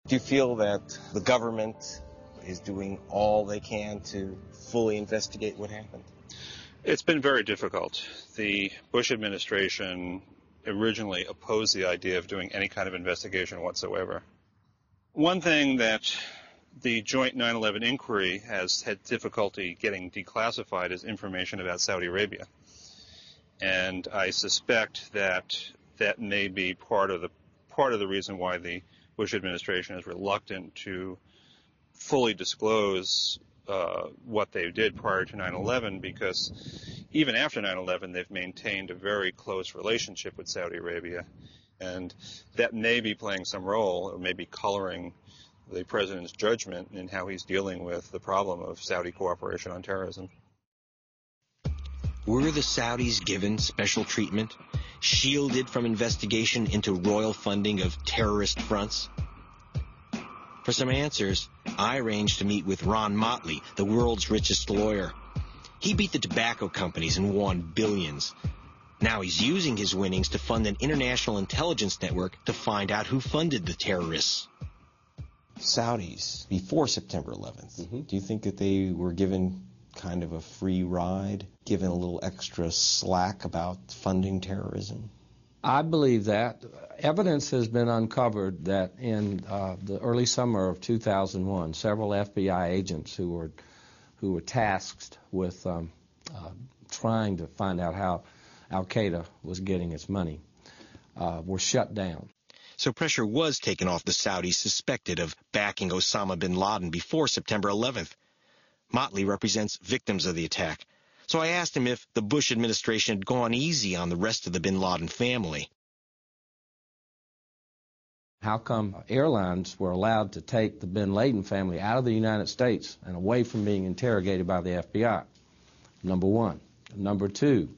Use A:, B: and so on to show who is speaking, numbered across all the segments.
A: Do you feel that the government is doing all they can to fully investigate what happened?
B: It's been very difficult. The Bush administration originally opposed the idea of doing any kind of investigation whatsoever. One thing that the joint 9/11 inquiry has had difficulty getting declassified is information about Saudi Arabia. And I suspect that that may be part of the reason why the Bush administration is reluctant to fully disclose what they did prior to 9/11, because even after 9/11 they've maintained a very close relationship with Saudi Arabia, and that may be playing some role, or may be coloring the president's judgment in how he's dealing with the problem of Saudi cooperation on terrorism.
C: Were the Saudis given special treatment, shielded from investigation into royal funding of terrorist fronts? For some answers, I arranged to meet with Ron Motley, the world's richest lawyer. He beat the tobacco companies and won billions. Now he's using his winnings to fund an international intelligence network to find out who funded the terrorists.
A: Saudis, before September 11th, do you think that they were given kind of a free ride, given a little extra slack about funding terrorism?
D: I believe that. Evidence has been uncovered that in the early summer of 2001, several FBI agents who were tasked with trying to find out how al-Qaeda was getting its money were shut down.
C: So pressure was taken off the Saudis suspected of backing Osama bin Laden before September 11th. Motley represents victims of the attack. So I asked him if the Bush administration had gone easy on the rest of the bin Laden family.
D: How come airlines were allowed to take the bin Laden family out of the United States and away from being interrogated by the FBI? Number one. Number two,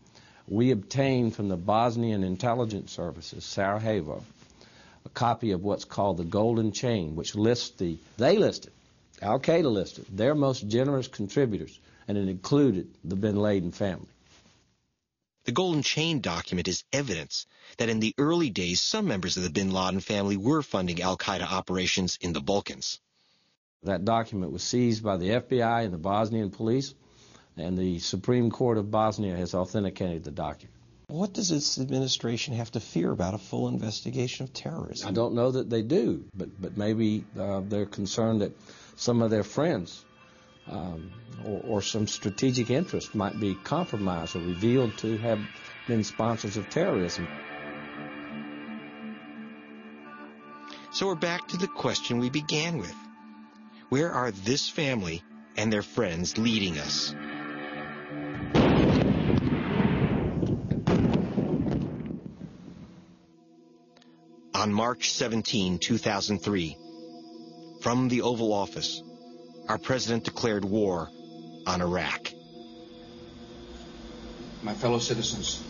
D: we obtained from the Bosnian intelligence services, Sarajevo, a copy of what's called the Golden Chain, which listed, al-Qaeda listed, their most generous contributors, and it included the bin Laden family.
C: The Golden Chain document is evidence that in the early days, some members of the bin Laden family were funding al-Qaeda operations in the Balkans.
D: That document was seized by the FBI and the Bosnian police, and the Supreme Court of Bosnia has authenticated the document.
A: What does this administration have to fear about a full investigation of terrorism?
D: I don't know that they do, but maybe they're concerned that some of their friends or some strategic interest might be compromised or revealed to have been sponsors of terrorism.
C: So we're back to the question we began with. Where are this family and their friends leading us? On March 17, 2003, from the Oval Office, our president declared war on Iraq.
E: My fellow citizens,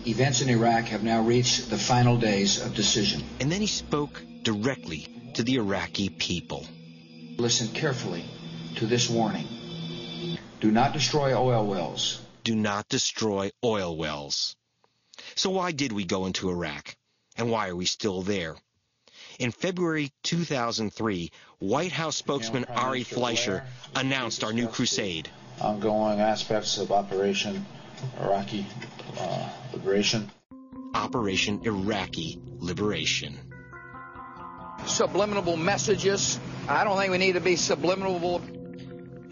E: events in Iraq have now reached the final days of decision.
C: And then he spoke directly to the Iraqi people.
E: Listen carefully to this warning. Do not destroy oil wells.
C: Do not destroy oil wells. So why did we go into Iraq? And why are we still there? In February 2003, White House spokesman Ari Fleischer announced our new crusade.
E: Ongoing aspects of Operation Iraqi Liberation.
C: Operation Iraqi Liberation.
F: Subliminal messages. I don't think we need to be subliminal.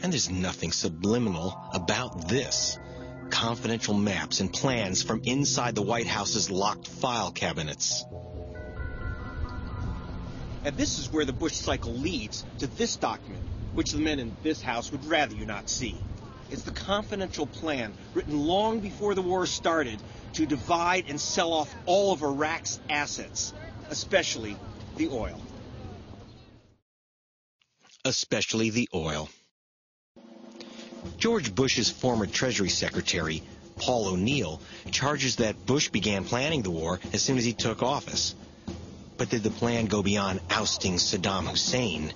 C: And there's nothing subliminal about this. Confidential maps and plans from inside the White House's locked file cabinets.
G: And this is where the Bush cycle leads to this document, which the men in this House would rather you not see. It's the confidential plan written long before the war started to divide and sell off all of Iraq's assets, especially the oil.
C: Especially the oil. George Bush's former Treasury Secretary, Paul O'Neill, charges that Bush began planning the war as soon as he took office. But did the plan go beyond ousting Saddam Hussein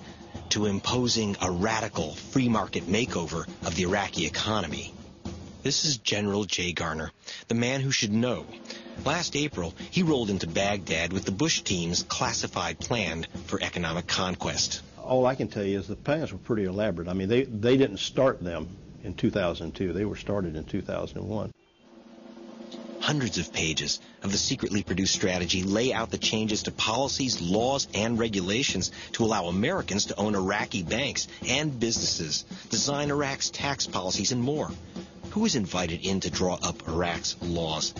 C: to imposing a radical free market makeover of the Iraqi economy? This is General J. Garner, the man who should know. Last April, he rolled into Baghdad with the Bush team's classified plan for economic conquest.
H: All I can tell you is the plans were pretty elaborate. I mean, they didn't start them in 2002. They were started in 2001.
C: Hundreds of pages of the secretly produced strategy lay out the changes to policies, laws, and regulations to allow Americans to own Iraqi banks and businesses, design Iraq's tax policies, and more. Who was invited in to draw up Iraq's laws?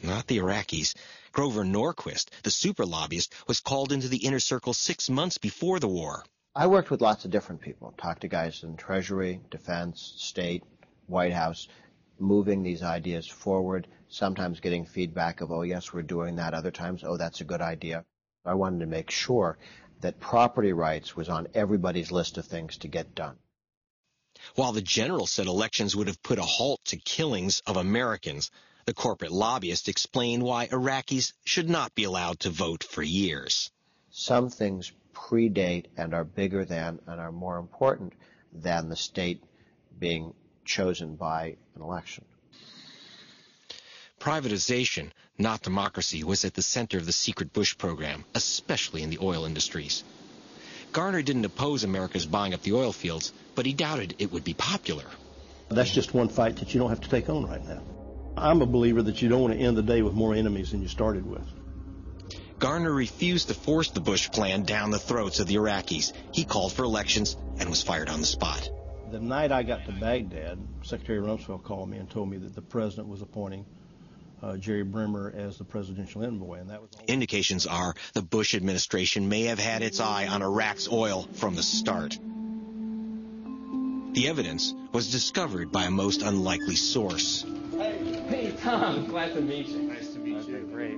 C: Not the Iraqis. Grover Norquist, the super lobbyist, was called into the inner circle 6 months before the war.
I: I worked with lots of different people, talked to guys in Treasury, Defense, State, White House, moving these ideas forward, sometimes getting feedback of, oh, yes, we're doing that, other times, oh, that's a good idea. I wanted to make sure that property rights was on everybody's list of things to get done.
C: While the general said elections would have put a halt to killings of Americans, the corporate lobbyist explained why Iraqis should not be allowed to vote for years.
I: Some things predate and are bigger than and are more important than the state being chosen by an election.
C: Privatization, not democracy, was at the center of the secret Bush program, especially in the oil industries. Garner didn't oppose America's buying up the oil fields, but he doubted it would be popular.
H: That's just one fight that you don't have to take on right now. I'm a believer that you don't want to end the day with more enemies than you started with.
C: Garner refused to force the Bush plan down the throats of the Iraqis. He called for elections and was fired on the spot.
H: The night I got to Baghdad, Secretary Rumsfeld called me and told me that the president was appointing Jerry Bremer as the presidential envoy, and that was all.
C: Indications are the Bush administration may have had its eye on Iraq's oil from the start. The evidence was discovered by a most unlikely source.
D: Hey, Tom, glad to meet you. Nice to meet you. Great.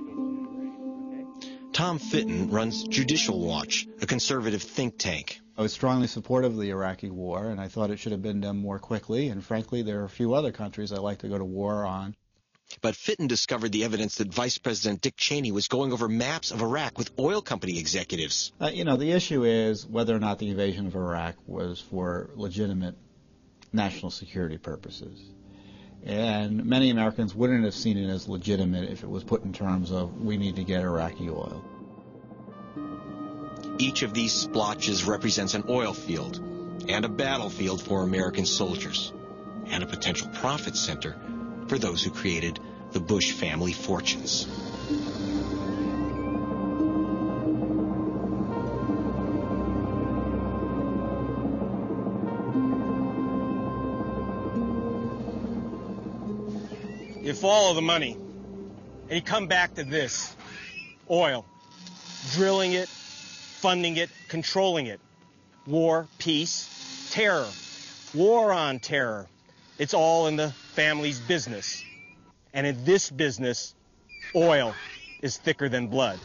C: Tom Fitton runs Judicial Watch, a conservative think tank.
J: I was strongly supportive of the Iraqi war, and I thought it should have been done more quickly, and frankly, there are a few other countries I'd like to go to war on.
C: But Fitton discovered the evidence that Vice President Dick Cheney was going over maps of Iraq with oil company executives.
J: The issue is whether or not the invasion of Iraq was for legitimate national security purposes. And many Americans wouldn't have seen it as legitimate if it was put in terms of, we need to get Iraqi oil.
C: Each of these splotches represents an oil field and a battlefield for American soldiers and a potential profit center for those who created the Bush family fortunes.
G: You follow the money, and you come back to this. Oil. Drilling it, funding it, controlling it. War, peace, terror. War on terror. It's all in the family's business. And in this business, oil is thicker than blood.